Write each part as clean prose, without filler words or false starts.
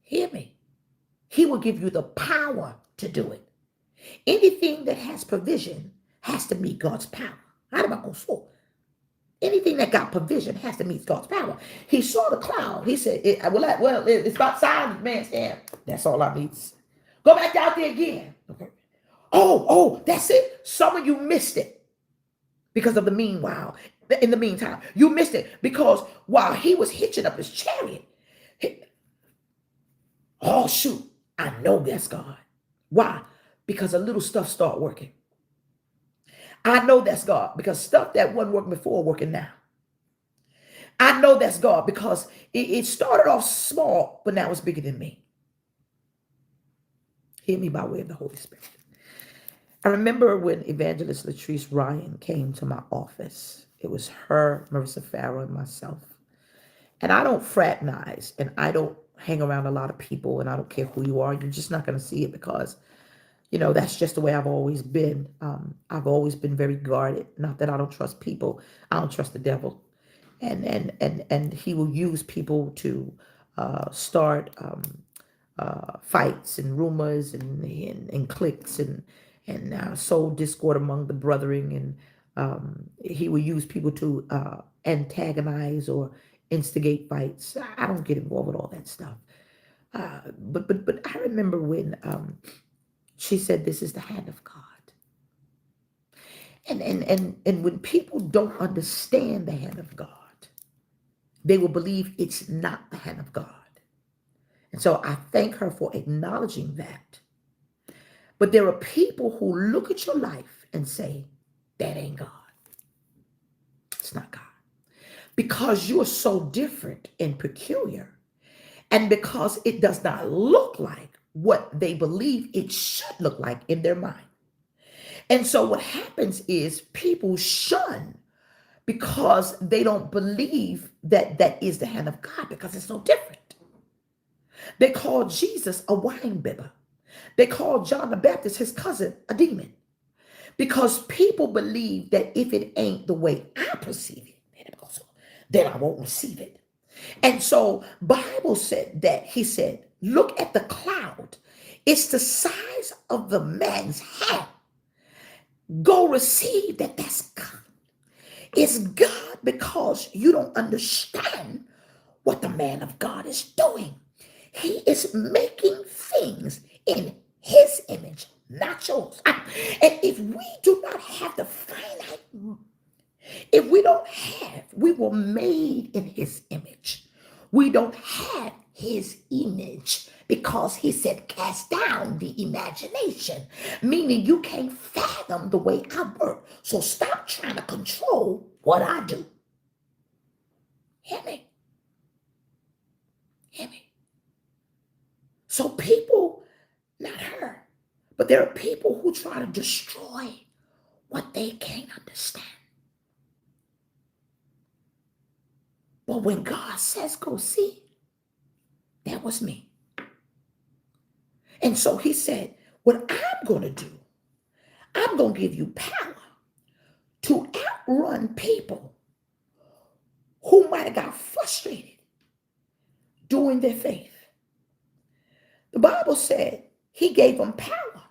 Hear me. He will give you the power to do it. Anything that has provision has to meet God's power. Anything that got provision has to meet God's power. He saw the cloud. He said, it's about size of man's hand. That's all I need. Go back out there again. Okay. Oh, that's it. Some of you missed it because of the meanwhile. In the meantime, you missed it because while he was hitching up his chariot, oh shoot, I know that's God. Why? Because a little stuff start working. I know that's God because stuff that wasn't working before working now. I know that's God because it started off small, but now it's bigger than me. Hear me by way of the Holy Spirit. I remember when Evangelist Latrice Ryan came to my office. It was her, Marissa Farrow, and myself. And I don't fraternize, and I don't hang around a lot of people, and I don't care who you are. You're just not going to see it because, that's just the way I've always been. I've always been very guarded. Not that I don't trust people. I don't trust the devil. And he will use people to start fights and rumors and cliques and sow discord among the brethren. And he will use people to antagonize or instigate fights. I don't get involved with all that stuff. But I remember when she said, "This is the hand of God." And when people don't understand the hand of God, they will believe it's not the hand of God. And so I thank her for acknowledging that. But there are people who look at your life and say, that ain't God. It's not God. Because you're so different and peculiar, and because it does not look like what they believe it should look like in their mind. And so what happens is people shun because they don't believe that that is the hand of God because it's so different. They call Jesus a wine bibber. They call John the Baptist, his cousin, a demon. Because people believe that if it ain't the way I perceive it, then I won't receive it. And so Bible said that he said, look at the cloud. It's the size of the man's hand. Go receive that that's God. It's God because you don't understand what the man of God is doing. He is making things in his image, not yours. And if we do not have the finite, if we don't have, we were made in his image. We don't have his image because he said, cast down the imagination, meaning you can't fathom the way I work. So stop trying to control what I do. Hear me? Hear me? So people, not her, but there are people who try to destroy what they can't understand. But when God says, go see, that was me. And so he said, what I'm going to do, I'm going to give you power to outrun people who might have got frustrated doing their faith. The Bible said he gave them power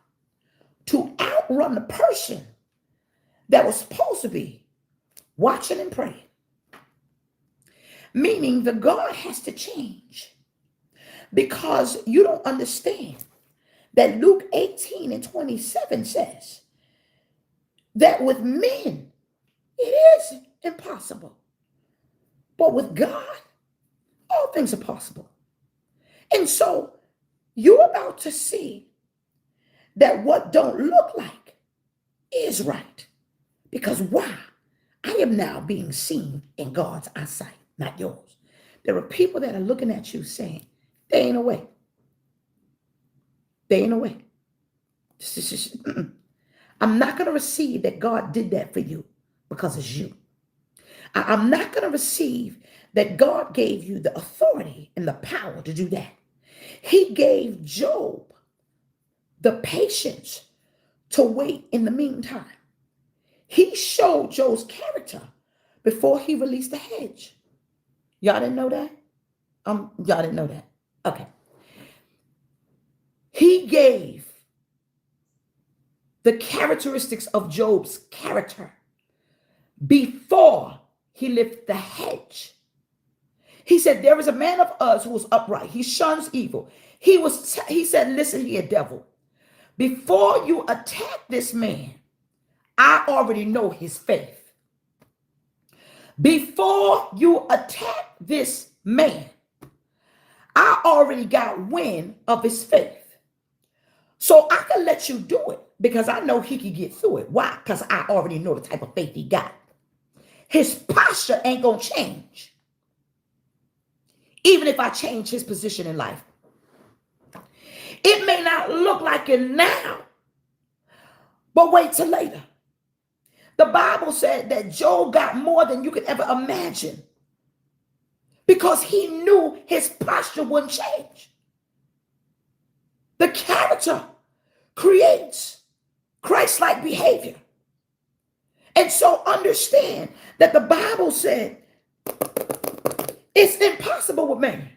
to outrun the person that was supposed to be watching and praying. Meaning the God has to change because you don't understand that Luke 18:27 says that with men it is impossible, but with God all things are possible. And so you're about to see that what don't look like is right. Because why? I am now being seen in God's eyesight, not yours. There are people that are looking at you saying, there ain't a way. There ain't a way. I'm not going to receive that God did that for you because it's you. I'm not going to receive that God gave you the authority and the power to do that. He gave Job the patience to wait in the meantime. He showed Job's character before he released the hedge. Y'all didn't know that? Y'all didn't know that? Okay. he gave the characteristics of Job's character before he lifted the hedge. He said, there is a man of us who was upright. He shuns evil. He said, listen here, devil. Before you attack this man, I already know his faith. Before you attack this man, I already got wind of his faith. So I can let you do it because I know he can get through it. Why? Because I already know the type of faith he got. His posture ain't going to change. Even if I change his position in life. It may not look like it now, but wait till later. The Bible said that Job got more than you could ever imagine because he knew his posture wouldn't change. The character creates Christ-like behavior. And so understand that the Bible said it's impossible with man.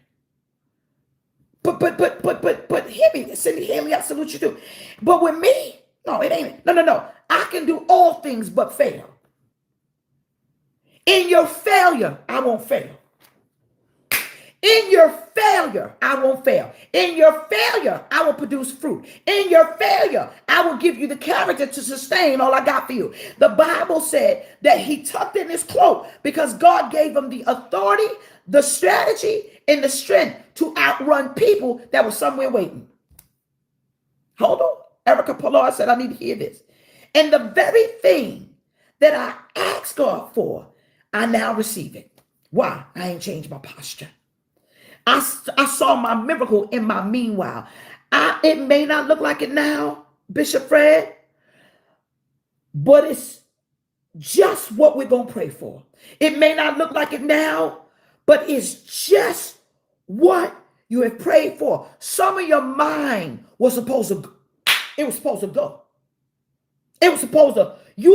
But hear me, Cindy, hear me, I salute you too. But with me, no, it ain't. No. I can do all things but fail. In your failure, I won't fail. In your failure, I won't fail. In your failure, I will produce fruit. In your failure, I will give you the character to sustain all I got for you. The Bible said that he tucked in his cloak because God gave him the authority, the strategy, and the strength to outrun people that were somewhere waiting. Hold on. Erica Pollard said, I need to hear this. And the very thing that I asked God for, I now receive it. Why? I ain't changed my posture. I saw my miracle in my meanwhile. It may not look like it now, Bishop Fred, but it's just what we're going to pray for. It may not look like it now, but it's just what you have prayed for. Some of your mind was supposed to, it was supposed to go. You were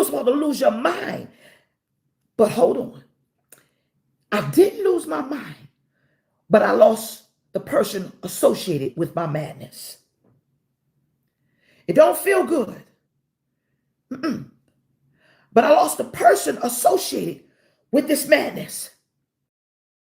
supposed to lose your mind. But hold on. I didn't lose my mind. But I lost the person associated with my madness. It don't feel good. But I lost the person associated with this madness.